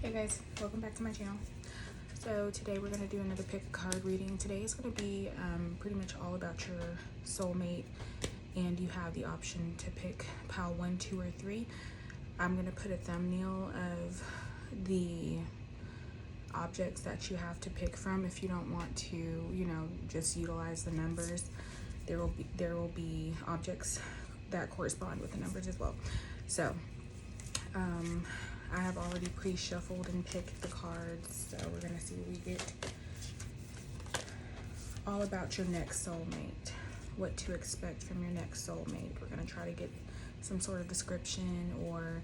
Hey guys, welcome back to my channel. So today we're going to do another pick card reading. Today is going to be pretty much all about your soulmate, and you have the option to pick pile 1, 2, or 3. I'm going to put a thumbnail of the objects that you have to pick from. If you don't want to, you know, just utilize the numbers, there will be objects that correspond with the numbers as well. So I have already pre-shuffled and picked the cards, so we're gonna see what we get. All about your next soulmate, what to expect from your next soulmate. We're gonna try to get some sort of description or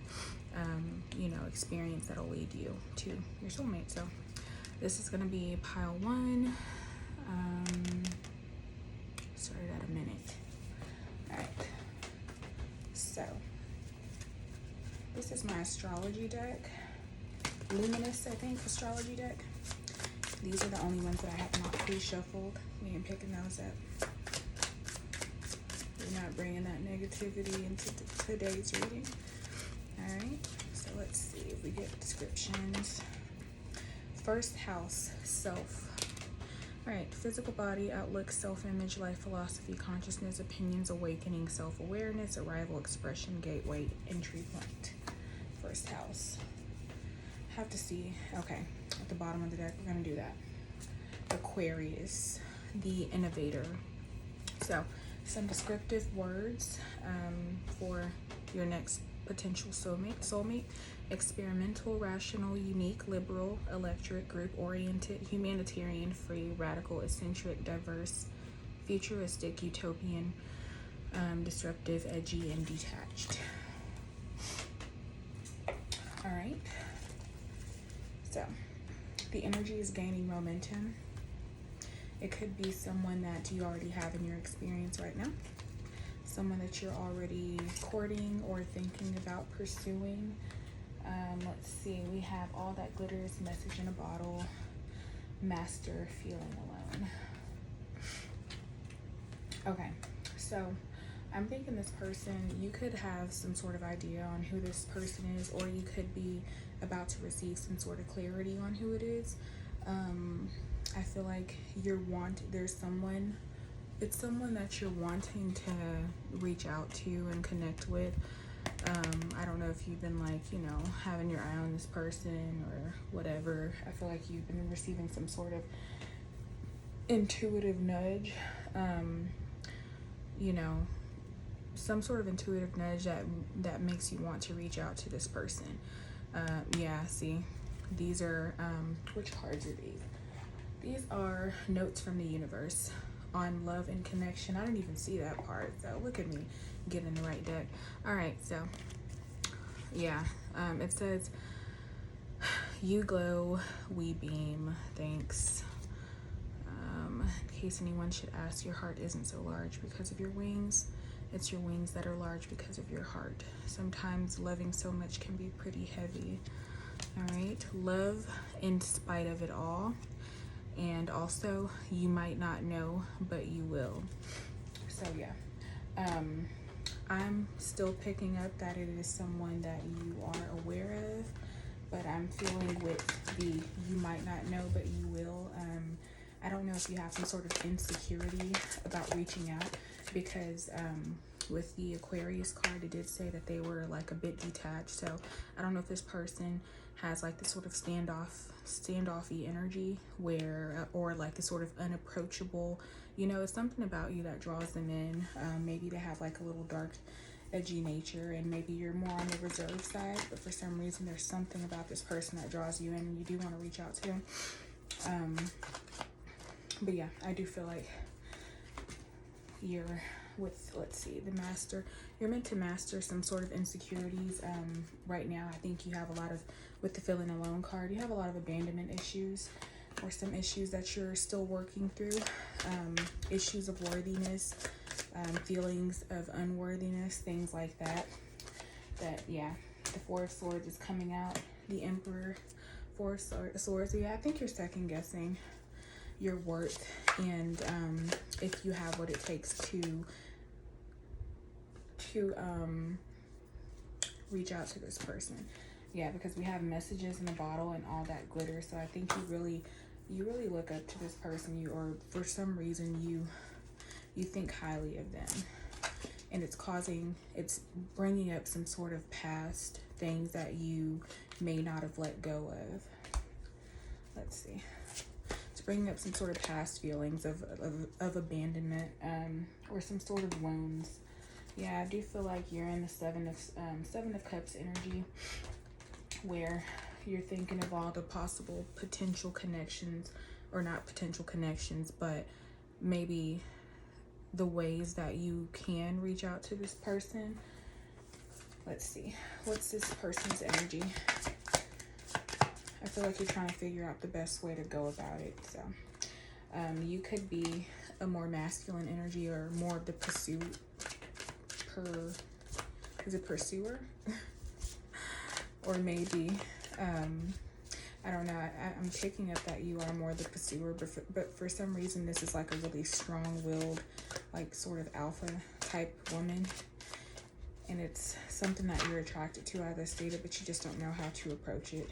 you know, experience that'll lead you to your soulmate. So this is gonna be pile 1. Started at a minute. All right, so this is my astrology deck, Luminous, I think, astrology deck. These are the only ones that I have not pre-shuffled. We ain't picking those up. We're not bringing that negativity into today's reading. All right, so let's see if we get descriptions. First house, self. All right, physical body, outlook, self-image, life philosophy, consciousness, opinions, awakening, self-awareness, arrival, expression, gateway, entry point. First house. Have to see, okay, at the bottom of the deck, we're gonna do that. Aquarius, the innovator. So some descriptive words for your next potential soulmate. Experimental, rational, unique, liberal, electric, group-oriented, humanitarian, free, radical, eccentric, diverse, futuristic, utopian, disruptive, edgy, and detached. All right. So the energy is gaining momentum. It could be someone that you already have in your experience right now. Someone that you're already courting or thinking about pursuing. Let's see, we have all that glitters, message in a bottle, master, feeling alone. Okay, so I'm thinking this person, you could have some sort of idea on who this person is, or you could be about to receive some sort of clarity on who it is. I feel like it's someone that you're wanting to reach out to and connect with. I don't know if you've been like, you know, having your eye on this person or whatever. I feel like you've been receiving some sort of intuitive nudge, you know, some sort of intuitive nudge that makes you want to reach out to this person. Yeah, see, these are, which cards are these? These are notes from the universe on love and connection. I didn't even see that part, so look at me getting the right deck. All right, so yeah, it says, you glow, we beam, thanks. In case anyone should ask, your heart isn't so large because of your wings. It's your wings that are large because of your heart. Sometimes loving so much can be pretty heavy. All right, love in spite of it all. And also, you might not know, but you will. So yeah, I'm still picking up that it is someone that you are aware of, but I'm feeling with the you might not know, but you will. I don't know if you have some sort of insecurity about reaching out, because with the Aquarius card, it did say that they were like a bit detached. So I don't know if this person has like this sort of standoffy energy where, or like a sort of unapproachable, you know, it's something about you that draws them in. Maybe they have like a little dark, edgy nature, and maybe you're more on the reserved side, but for some reason there's something about this person that draws you in and you do want to reach out to. But yeah, I do feel like you're with, let's see, the master. You're meant to master some sort of insecurities. Right now, I think you have a lot of, with the feeling alone card, you have a lot of abandonment issues, or some issues that you're still working through. Issues of worthiness, feelings of unworthiness, things like that. Yeah, the Four of Swords is coming out. The Emperor, Four of Swords. Yeah, I think you're second guessing your worth, and if you have what it takes to reach out to this person. Yeah, because we have messages in the bottle and all that glitter. So I think you really look up to this person. Or for some reason you think highly of them. And it's bringing up some sort of past things that you may not have let go of. Let's see. It's bringing up some sort of past feelings of abandonment, or some sort of wounds. Yeah, I do feel like you're in the Seven of Cups energy, where you're thinking of all the possible potential connections, or not potential connections, but maybe the ways that you can reach out to this person. Let's see. What's this person's energy? I feel like you're trying to figure out the best way to go about it. So you could be a more masculine energy, or more of the pursuer? Or maybe, I don't know. I'm picking up that you are more the pursuer, but for some reason this is like a really strong-willed, like sort of alpha type woman. And it's something that you're attracted to, as I stated, but you just don't know how to approach it.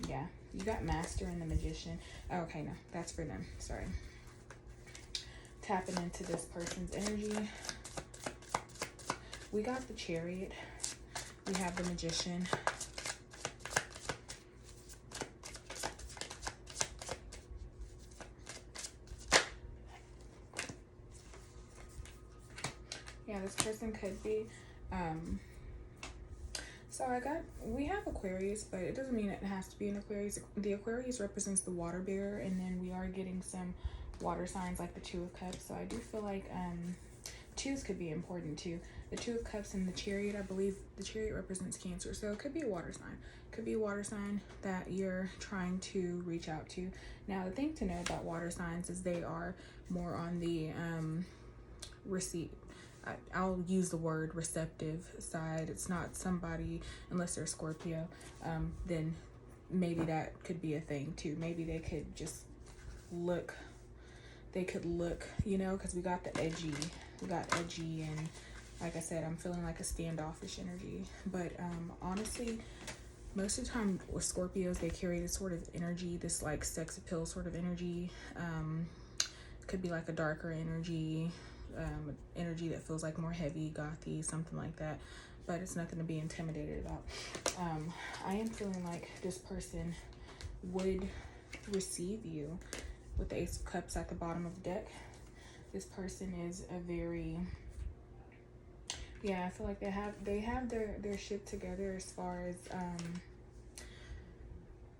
Yeah, you got Master and the Magician. Oh, okay, no, that's for them. Sorry. Tapping into this person's energy. We got the Chariot. We have the Magician. Yeah, this person could be, so we have Aquarius, but it doesn't mean it has to be an Aquarius. The Aquarius represents the water bearer, and then we are getting some water signs like the Two of Cups. So I do feel like twos could be important too. The Two of Cups and the Chariot, I believe the Chariot represents Cancer. So it could be a water sign. Could be a water sign that you're trying to reach out to. Now, the thing to know about water signs is they are more on the I'll use the word receptive side. It's not somebody, unless they're Scorpio, then maybe that could be a thing too. Maybe they could just look, you know, because we got edgy, and like I said, I'm feeling like a standoffish energy. But honestly, most of the time with Scorpios, they carry this sort of energy, this like sex appeal sort of energy. Could be like a darker energy, energy that feels like more heavy, gothy, something like that. But it's nothing to be intimidated about. I am feeling like this person would receive you with the Ace of Cups at the bottom of the deck. This person is a very, yeah, I feel like they have their shit together, as far as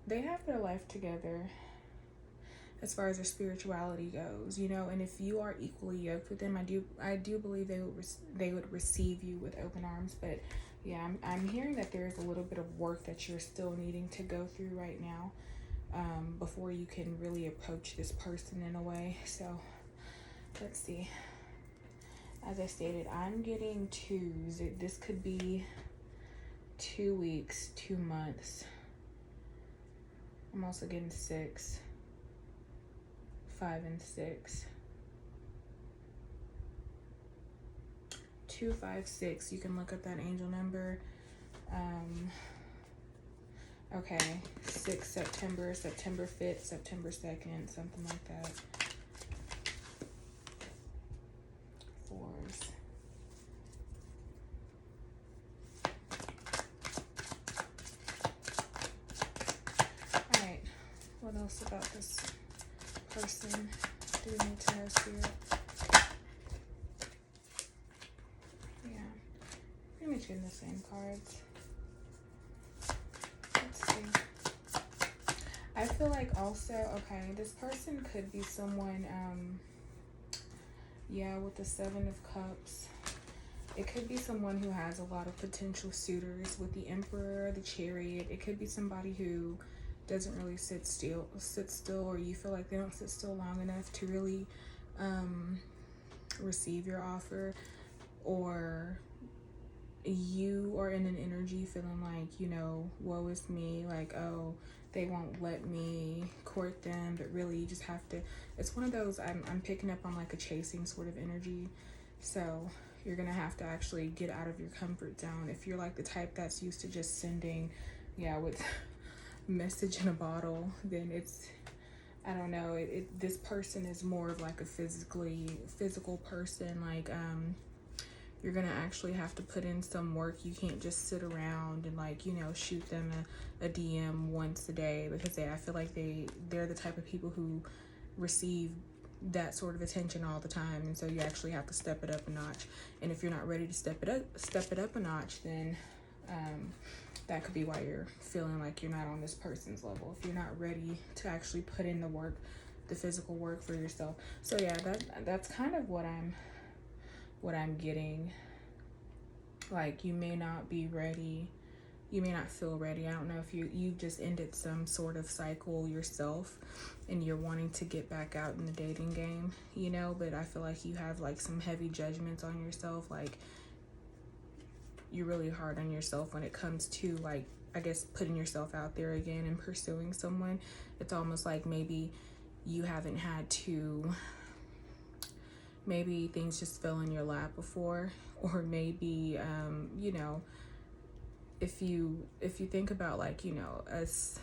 they have their life together as far as their spirituality goes, you know. And if you are equally yoked with them, I do believe they would receive you with open arms. But yeah, I'm hearing that there's a little bit of work that you're still needing to go through right now, before you can really approach this person in a way. So let's see. As I stated, I'm getting twos. This could be 2 weeks, 2 months. I'm also getting 6, 5, and 6. 2, 5, 6. You can look up that angel number. Okay, 6 September, September 5th, September 2nd, something like that. 4s. All right, what else about this person do we need to know, Spirit? Yeah, pretty much getting the same cards. Let's see. I feel like also, okay, this person could be someone, yeah, with the 7 of Cups. It could be someone who has a lot of potential suitors with the Emperor, the Chariot. It could be somebody who doesn't really sit still, or you feel like they don't sit still long enough to really receive your offer. Or you are in an energy feeling like, you know, woe is me, like, oh, they won't let me court them, but really you just have to. It's one of those, I'm picking up on like a chasing sort of energy. So you're gonna have to actually get out of your comfort zone. If you're like the type that's used to just sending, yeah, with message in a bottle, then it's, I don't know, this person is more of like a physical person. Like you're gonna actually have to put in some work. You can't just sit around and like, you know, shoot them a DM once a day, because I feel like they're the type of people who receive that sort of attention all the time, and so you actually have to step it up a notch. And if you're not ready to step it up a notch, then that could be why you're feeling like you're not on this person's level, if you're not ready to actually put in the work, the physical work for yourself. So yeah, that's kind of what I'm getting. Like, you may not be ready, you may not feel ready. I don't know if you've just ended some sort of cycle yourself and you're wanting to get back out in the dating game, you know, but I feel like you have like some heavy judgments on yourself. Like, you're really hard on yourself when it comes to, like, I guess, putting yourself out there again and pursuing someone. It's almost like maybe you haven't had to, maybe things just fell in your lap before, or maybe you know, if you think about, like, you know, as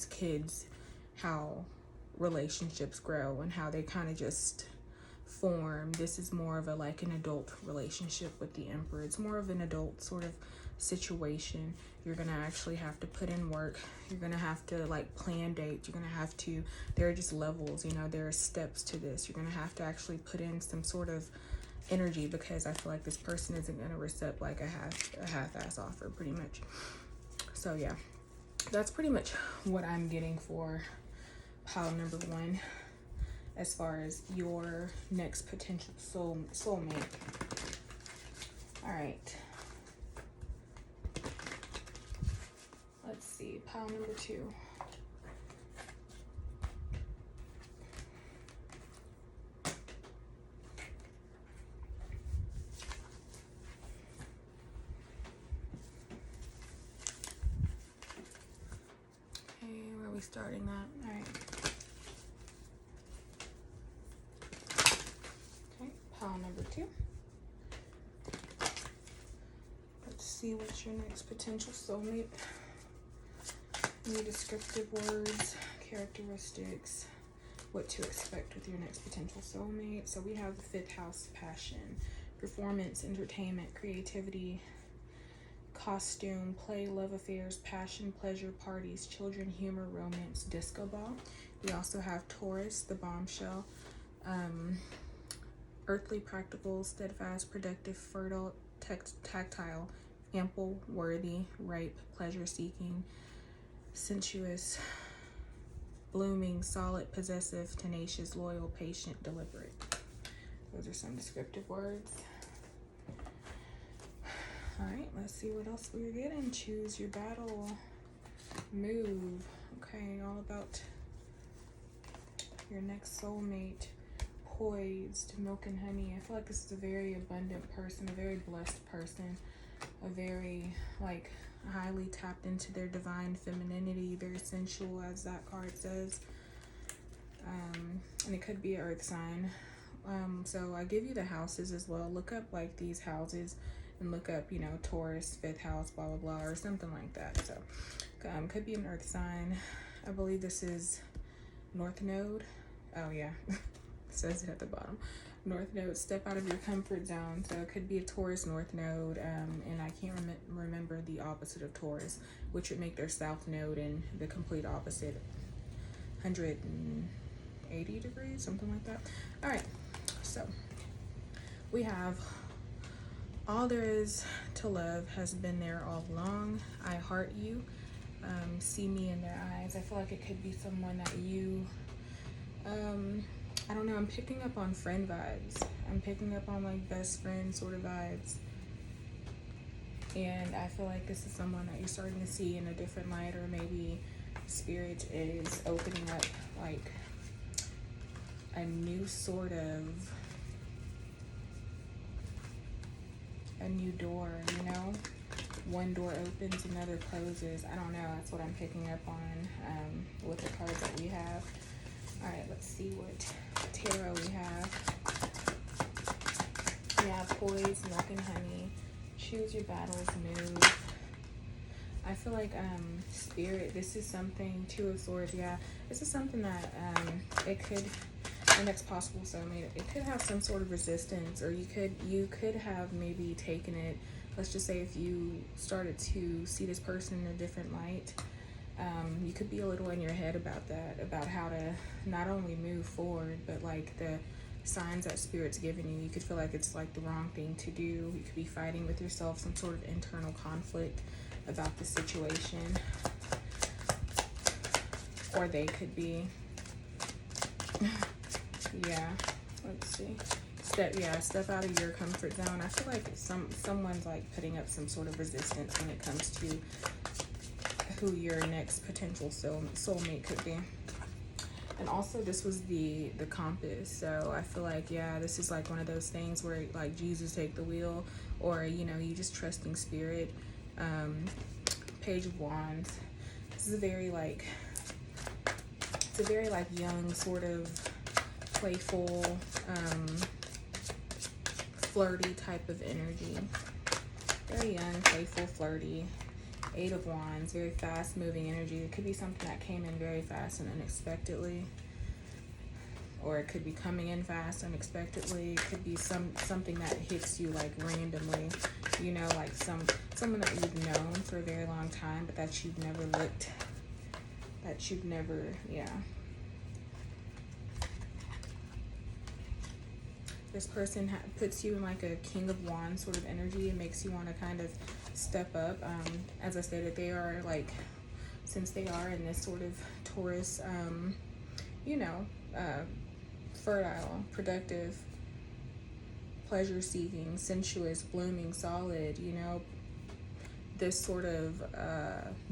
kids, how relationships grow and how they kind of just form. This is more of a like an adult relationship with the Emperor. It's more of an adult sort of situation. You're gonna actually have to put in work. You're gonna have to like plan dates. You're gonna have to, there are just levels, you know, there are steps to this. You're gonna have to actually put in some sort of energy, because I feel like this person isn't gonna accept like a half-ass offer, pretty much. So yeah, that's pretty much what I'm getting for pile number 1 as far as your next potential soulmate. All right, let's see, pile number 2. Where are we starting at? All right. Okay, pile number 2. Let's see what's your next potential soulmate. Any descriptive words, characteristics, what to expect with your next potential soulmate. So we have the 5th house: passion, performance, entertainment, creativity, costume, play, love affairs, passion, pleasure, parties, children, humor, romance, disco ball. We also have Taurus, the bombshell, earthly, practical, steadfast, productive, fertile, tactile, ample, worthy, ripe, pleasure seeking, sensuous, blooming, solid, possessive, tenacious, loyal, patient, deliberate. Those are some descriptive words. All right, let's see what else we're getting. Choose your battle. Move. Okay, all about your next soulmate. Poised, milk and honey. I feel like this is a very abundant person, a very blessed person, a very, like, highly tapped into their divine femininity, very sensual, as that card says. And it could be an earth sign. So I give you the houses as well. Look up like these houses and look up, you know, Taurus, 5th house, blah, blah, blah, or something like that. So could be an earth sign. I believe this is North Node. Oh yeah, it says it at the bottom. North Node, step out of your comfort zone. So it could be a Taurus North Node, and I can't remember the opposite of Taurus, which would make their South Node and the complete opposite, 180 degrees, something like that. All right, so we have all there is to love has been there all along. I heart you. See me in their eyes. I feel like it could be someone that you, I don't know, I'm picking up on friend vibes. I'm picking up on like best friend sort of vibes. And I feel like this is someone that you're starting to see in a different light, or maybe spirit is opening up like a new sort of, a new door, you know? One door opens, another closes. I don't know, that's what I'm picking up on with the cards that we have. All right, let's see what tarot we have. Yeah, poise, milk and honey. Choose your battles, move. I feel like spirit, this is something, Two of Swords, yeah. This is something that it could, the next possible soulmate, it could have some sort of resistance, or you could have maybe taken it, let's just say if you started to see this person in a different light, you could be a little in your head about that, about how to not only move forward, but like the signs that spirit's given you. You could feel like it's like the wrong thing to do. You could be fighting with yourself, some sort of internal conflict about the situation, or they could be yeah, let's see, step out of your comfort zone. I feel like someone's like putting up some sort of resistance when it comes to who your next potential soulmate could be. And also, this was the compass, so I feel like, yeah, this is like one of those things where like Jesus take the wheel, or you know, you just trusting spirit. Page of Wands. This is a very like, it's a very like young, sort of playful, flirty type of energy. Very young, playful, flirty. Eight of Wands, very fast moving energy. It could be something that came in very fast and unexpectedly, or it could be coming in fast unexpectedly. It could be something that hits you like randomly, you know, like someone that you've known for a very long time, but that you've never yeah. This person puts you in like a King of Wands sort of energy. It makes you want to kind of step up. As I stated, they are like, since they are in this sort of Taurus, you know, fertile, productive, pleasure-seeking, sensuous, blooming, solid, you know, this sort of,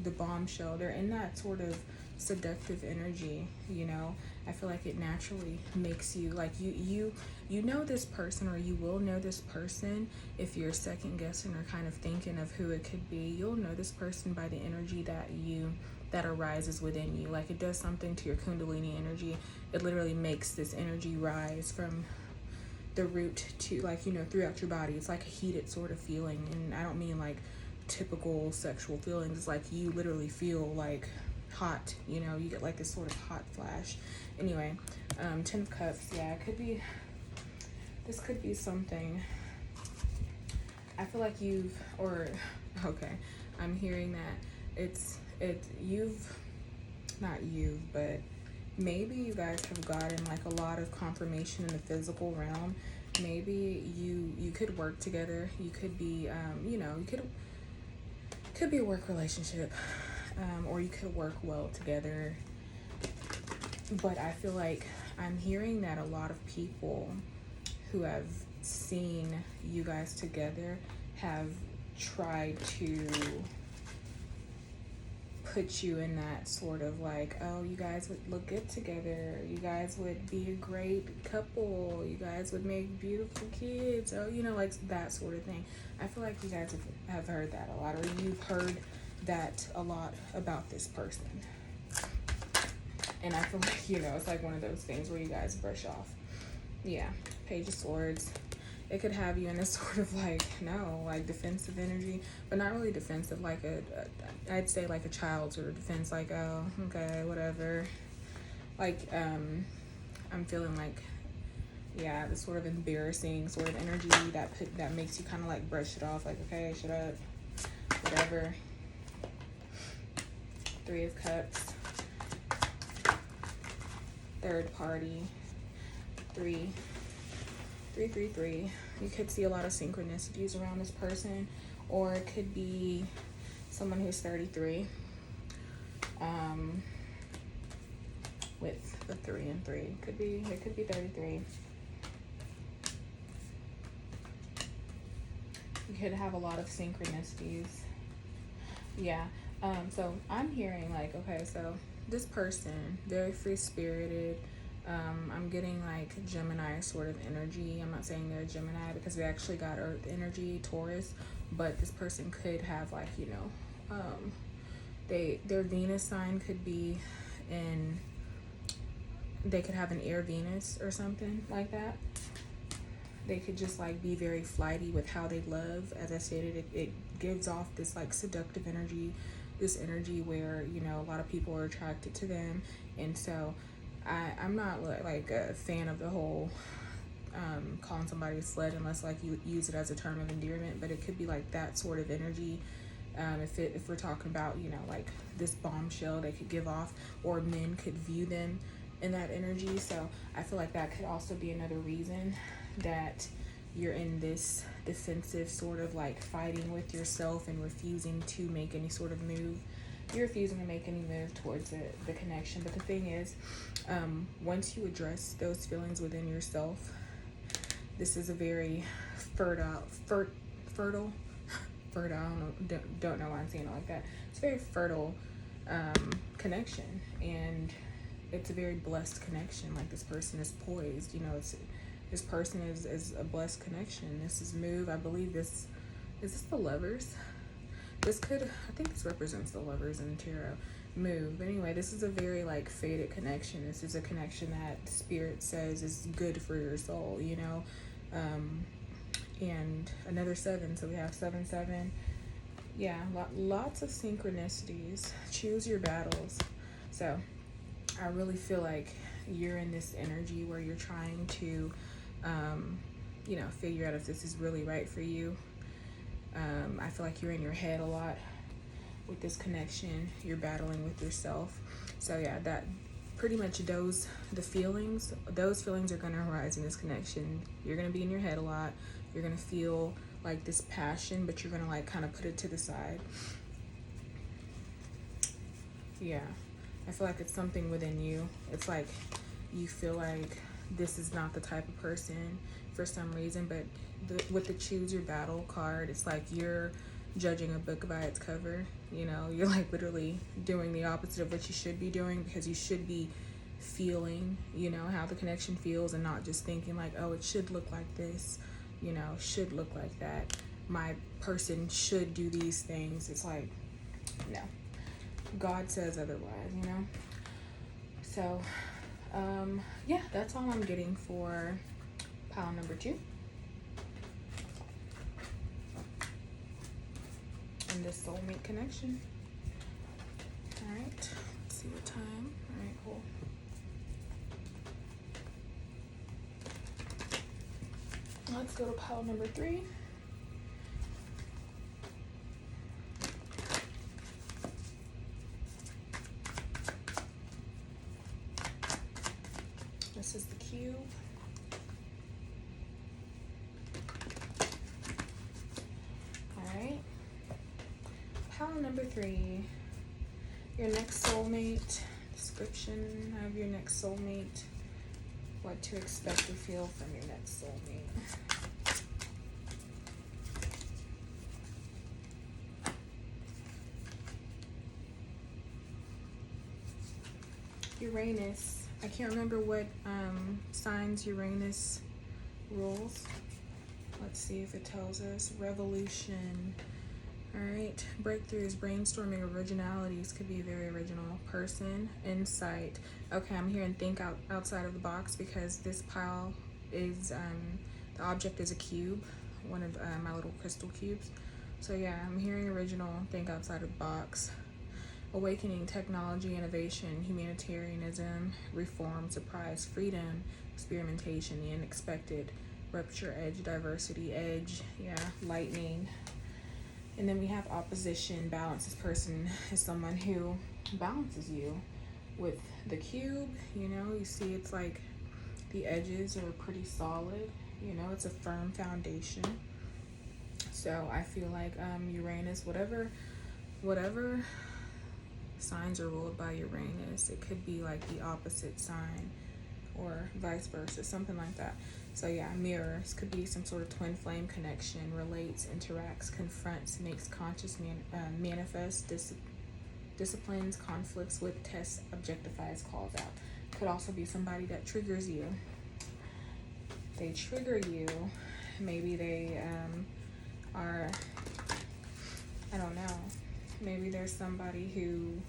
the bombshell, they're in that sort of seductive energy, you know. I feel like it naturally makes you, like, you know this person, or you will know this person if you're second guessing or kind of thinking of who it could be. You'll know this person by the energy that arises within you. Like, it does something to your Kundalini energy. It literally makes this energy rise from the root to, like, you know, throughout your body. It's like a heated sort of feeling, and I don't mean like typical sexual feelings. It's like you literally feel like hot, you know, you get like this sort of hot flash. Anyway, 10 of Cups, yeah, it could be, this could be something. I feel like I'm hearing that but maybe you guys have gotten like a lot of confirmation in the physical realm. Maybe you could work together. You could be, you know, could be a work relationship, or you could work well together. But I feel like I'm hearing that a lot of people who have seen you guys together have tried to put you in that sort of like, oh, you guys would look good together, you guys would be a great couple, you guys would make beautiful kids, oh, you know, like that sort of thing. I feel like you guys have heard that a lot, or you've heard that a lot about this person. And I feel like, you know, it's like one of those things where you guys brush off. Yeah, Page of Swords. It could have you in a sort of like, no, like defensive energy, but not really defensive, like I'd say like a child's sort of defense, like, oh, okay, whatever. Like, I'm feeling like, yeah, this sort of embarrassing sort of energy that makes you kind of like brush it off, like, okay, shut up, whatever. 3 of Cups. Third party. 3. You could see a lot of synchronicities around this person, or it could be someone who's 33, with the 3 and 3. It could be 33. You could have a lot of synchronicities. Yeah. So I'm hearing like, okay, so this person, very free-spirited. I'm getting like Gemini sort of energy. I'm not saying they're Gemini because we actually got Earth energy, Taurus, but this person could have like, you know, their Venus sign could be they could have an air Venus or something like that. They could just like be very flighty with how they love. As I stated, it gives off this like seductive energy, this energy where, you know, a lot of people are attracted to them. And so I'm not like a fan of the whole calling somebody a slut unless like you use it as a term of endearment, but it could be like that sort of energy. If we're talking about, you know, like this bombshell they could give off, or men could view them in that energy. So I feel like that could also be another reason that you're in this defensive sort of like fighting with yourself and refusing to make any sort of move. You're refusing to make any move towards the connection. But the thing is, once you address those feelings within yourself, this is a very fertile, don't know why I'm saying it like that. It's a very fertile connection, and it's a very blessed connection. Like, this person is poised, you know, this person is a blessed connection. This is move. I believe is this the Lovers? I think this represents the Lovers in the tarot. Move. But anyway, this is a very like fated connection. This is a connection that Spirit says is good for your soul, you know. And another 7, so we have 7. Yeah, lots of synchronicities. Choose your battles. So I really feel like you're in this energy where you're trying to you know, figure out if this is really right for you. I feel like you're in your head a lot with this connection. You're battling with yourself. So yeah, that pretty much those feelings are going to arise in this connection. You're going to be in your head a lot. You're going to feel like this passion, but you're going to like kind of put it to the side. Yeah, I feel like it's something within you. It's like you feel like this is not the type of person for some reason, but with the choose your battle card, it's like you're judging a book by its cover. You know, you're like literally doing the opposite of what you should be doing, because you should be feeling, you know, how the connection feels, and not just thinking like, oh, it should look like this, you know, should look like that, my person should do these things. It's like, no, God says otherwise, you know. So yeah, that's all I'm getting for pile number 2. And this soulmate connection. All right, let's see what time. All right, cool. Let's go to pile number 3. This is the cube. Alright. Pile number 3. Your next soulmate. Description of your next soulmate. What to expect to feel from your next soulmate. Uranus. I can't remember what signs Uranus rules. Let's see if it tells us. Revolution. Alright. Breakthroughs, brainstorming, originalities. Could be a very original person. Insight. Okay, I'm hearing think outside of the box, because this pile is, the object is a cube. One of my little crystal cubes. So yeah, I'm hearing original, think outside of the box. Awakening, technology, innovation, humanitarianism, reform, surprise, freedom, experimentation, the unexpected, rupture, edge, diversity, edge, yeah, lightning. And then we have opposition, balance. This person is someone who balances you with the cube. You know, you see it's like the edges are pretty solid. You know, it's a firm foundation. So I feel like Uranus, whatever signs are ruled by Uranus, it could be like the opposite sign or vice versa, something like that. So yeah, mirrors could be some sort of twin flame connection, relates, interacts, confronts, makes conscious, manifests, disciplines, conflicts with, tests, objectifies, calls out. Could also be somebody that triggers you. They trigger you. Maybe they are, I don't know, maybe there's somebody who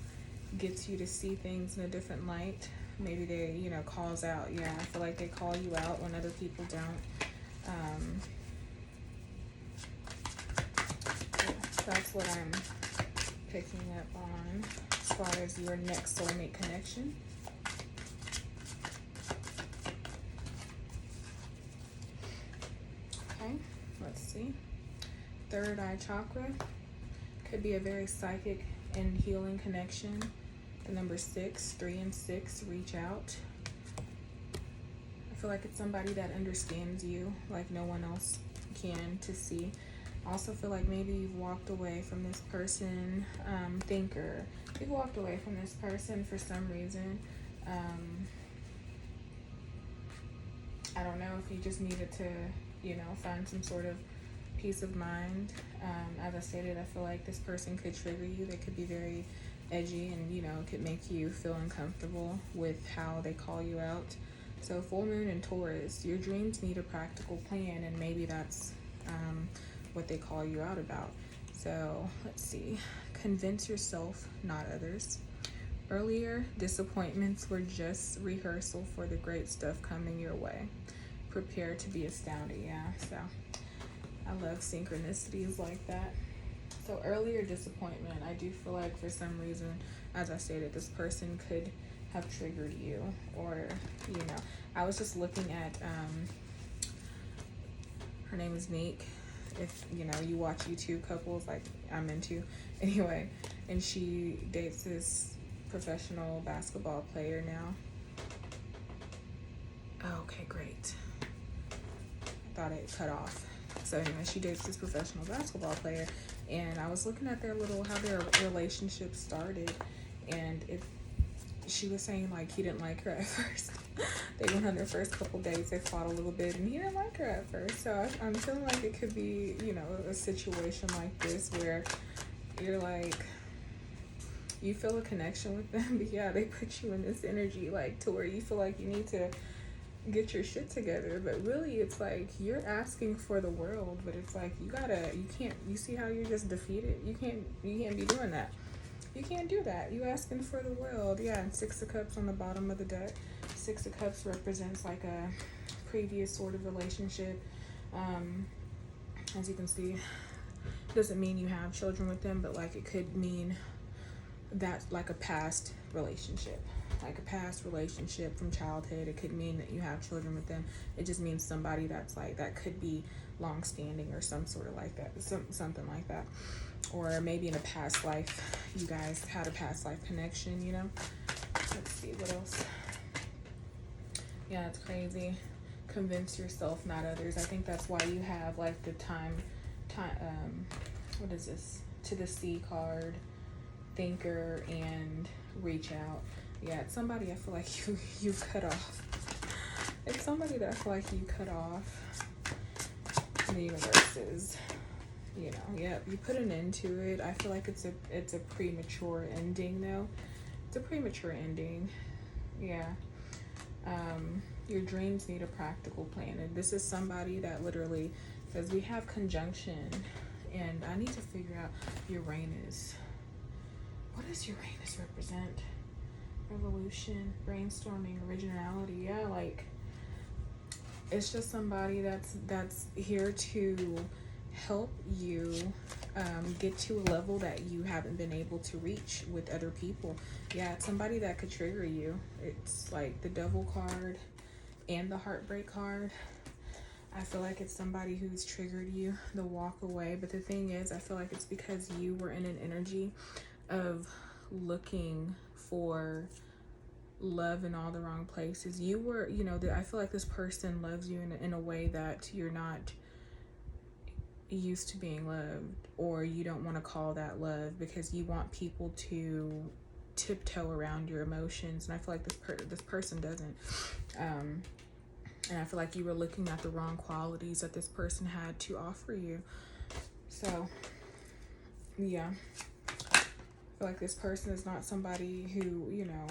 gets you to see things in a different light. Maybe they, you know, calls out. Yeah, I feel like they call you out when other people don't. Yeah, that's what I'm picking up on as far as your next soulmate connection. Okay, let's see. Third eye chakra could be a very psychic and healing connection. The number 6, 3 and 6, reach out. I feel like it's somebody that understands you like no one else can to see. I also feel like maybe you've walked away from this person, thinker. You've walked away from this person for some reason. I don't know if you just needed to, you know, find some sort of peace of mind. As I stated, I feel like this person could trigger you. They could be very edgy and, you know, could make you feel uncomfortable with how they call you out. So full moon in Taurus, your dreams need a practical plan, and maybe that's what they call you out about. So let's see. Convince yourself, not others. Earlier disappointments were just rehearsal for the great stuff coming your way. Prepare to be astounded. Yeah, so I love synchronicities like that. So earlier disappointment, I do feel like for some reason, as I stated, this person could have triggered you, or, you know, I was just looking at, her name is Neek. If, you know, you watch YouTube couples like I'm into, anyway, and she dates this professional basketball player now. Oh, okay, great. I thought it cut off. So anyway, she dates this professional basketball player, and I was looking at how their relationship started, and she was saying like he didn't like her at first. They went on their first couple dates, they fought a little bit, and he didn't like her at first. So I'm feeling like it could be, you know, a situation like this where you're like, you feel a connection with them, but yeah, they put you in this energy like to where you feel like you need to get your shit together, but really it's like you're asking for the world, but it's like you see how you're just defeated. You can't be doing that. You can't do that. You asking for the world. Yeah, and 6 of Cups on the bottom of the deck. 6 of Cups represents like a previous sort of relationship. As you can see, doesn't mean you have children with them, but like it could mean that like a past relationship. Like a past relationship from childhood. It could mean that you have children with them. It just means somebody that's like, that could be long standing or some sort of like that, something like that. Or maybe in a past life, you guys had a past life connection, you know? Let's see, what else? Yeah, it's crazy. Convince yourself, not others. I think that's why you have like the time, what is this? To the Sea card, thinker, and reach out. Yeah, it's somebody I feel like you cut off. It's somebody that I feel like you cut off. The universe is, you know, yeah, you put an end to it. I feel like it's a premature ending though. It's a premature ending. Yeah. Your dreams need a practical plan. And this is somebody that literally, because we have conjunction, and I need to figure out Uranus. What does Uranus represent? Revolution, brainstorming, originality. Yeah, like it's just somebody that's here to help you get to a level that you haven't been able to reach with other people. Yeah, it's somebody that could trigger you. It's like the Devil card and the Heartbreak card. I feel like it's somebody who's triggered you, the walk away. But the thing is, I feel like it's because you were in an energy of looking for love in all the wrong places. You were, you know, I feel like this person loves you in a way that you're not used to being loved, or you don't want to call that love because you want people to tiptoe around your emotions. And I feel like this person doesn't. And I feel like you were looking at the wrong qualities that this person had to offer you. So yeah, I feel like this person is not somebody who, you know,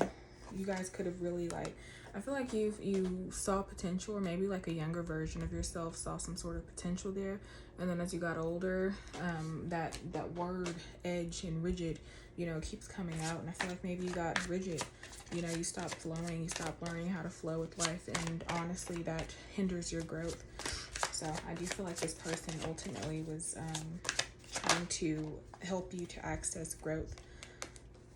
you guys could have really like, I feel like you saw potential, or maybe like a younger version of yourself saw some sort of potential there. And then as you got older, that word edge and rigid, you know, keeps coming out. And I feel like maybe you got rigid, you know, you stopped flowing, you stopped learning how to flow with life. And honestly, that hinders your growth. So I do feel like this person ultimately was trying to help you to access growth,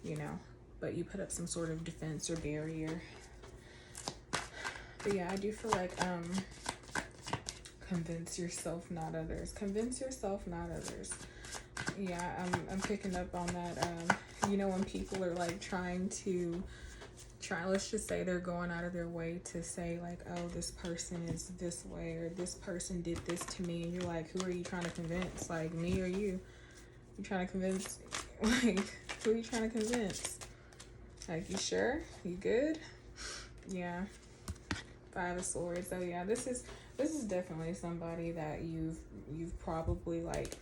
you know, but you put up some sort of defense or barrier. But yeah, I do feel like convince yourself, not others. Convince yourself, not others. Yeah, I'm picking up on that. You know, when people are like let's just say they're going out of their way to say like, oh, this person is this way, or this person did this to me, and you're like, who are you trying to convince? Like, me or you? You trying to convince, like, who are you trying to convince? Like, you sure? You good? Yeah. 5 of Swords. So yeah, this is definitely somebody that you've probably like,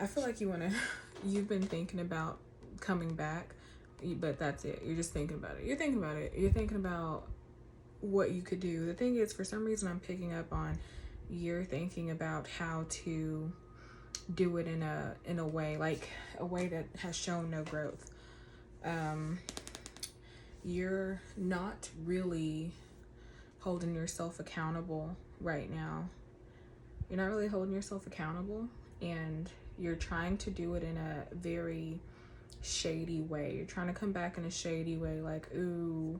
I feel like you've been thinking about coming back, but that's it. You're just thinking about it. You're thinking about it. You're thinking about what you could do. The thing is, for some reason, I'm picking up on you're thinking about how to do it in a way, like a way that has shown no growth. You're not really holding yourself accountable right now. You're not really holding yourself accountable, and you're trying to do it in a very shady way. You're trying to come back in a shady way, like, ooh,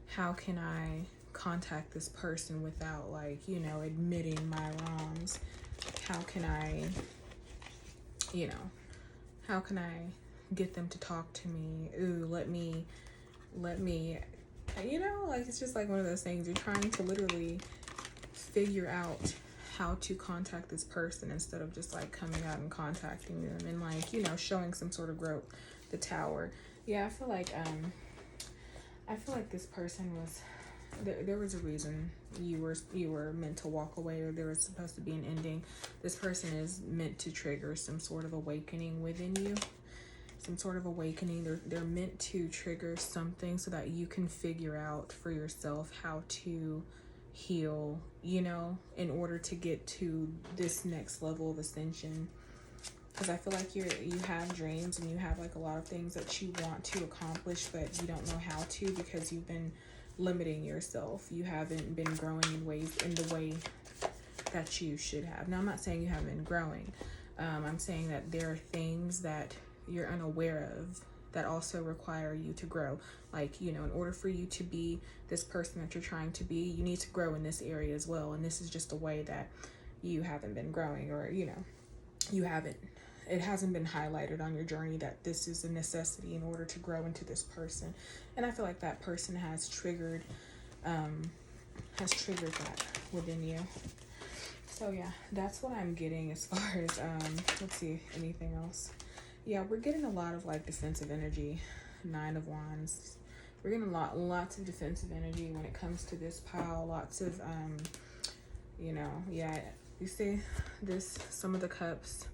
how can I contact this person without, like, you know, admitting my wrongs? How can I, you know, how can I get them to talk to me? Ooh, let me, you know, like, it's just like one of those things. You're trying to literally figure out how to contact this person instead of just like coming out and contacting them and like, you know, showing some sort of growth. The Tower. Yeah, I feel like this person was there was a reason you were meant to walk away, or there was supposed to be an ending. This person is meant to trigger some sort of awakening within you. Some sort of awakening. They're meant to trigger something so that you can figure out for yourself how to heal, you know, in order to get to this next level of ascension. Because I feel like you have dreams and you have like a lot of things that you want to accomplish, but you don't know how to because you've been limiting yourself. You haven't been growing in the way that you should have. Now, I'm not saying you haven't been growing. I'm saying that there are things that you're unaware of that also require you to grow. Like, you know, in order for you to be this person that you're trying to be, you need to grow in this area as well. And this is just a way that you haven't been growing, or, you know, it hasn't been highlighted on your journey that this is a necessity in order to grow into this person. And I feel like that person has triggered that within you. So yeah, that's what I'm getting as far as let's see, anything else. Yeah, we're getting a lot of like defensive energy. 9 of Wands. We're getting lots of defensive energy when it comes to this pile. Lots of you know, yeah, you see this, some of the cups.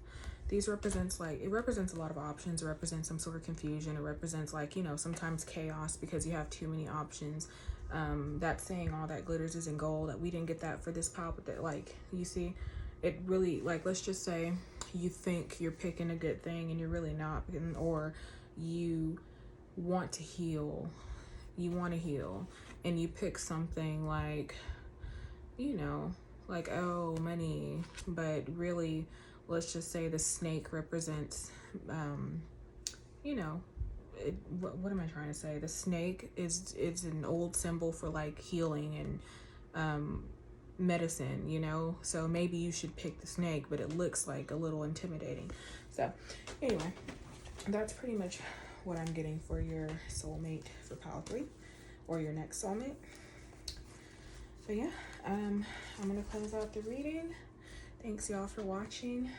These represents like, it represents a lot of options. It represents some sort of confusion. It represents like, you know, sometimes chaos because you have too many options. That saying all that glitters isn't gold, that we didn't get that for this pile, but that, like, you see, it really, like, let's just say you think you're picking a good thing and you're really not, or you want to heal, and you pick something like, you know, like, oh, money, but really, let's just say the snake represents, you know, what am I trying to say? The snake is an old symbol for like healing and medicine, you know? So maybe you should pick the snake, but it looks like a little intimidating. So anyway, that's pretty much what I'm getting for your soulmate for pile 3, or your next soulmate. But yeah, I'm gonna close out the reading. Thanks y'all for watching.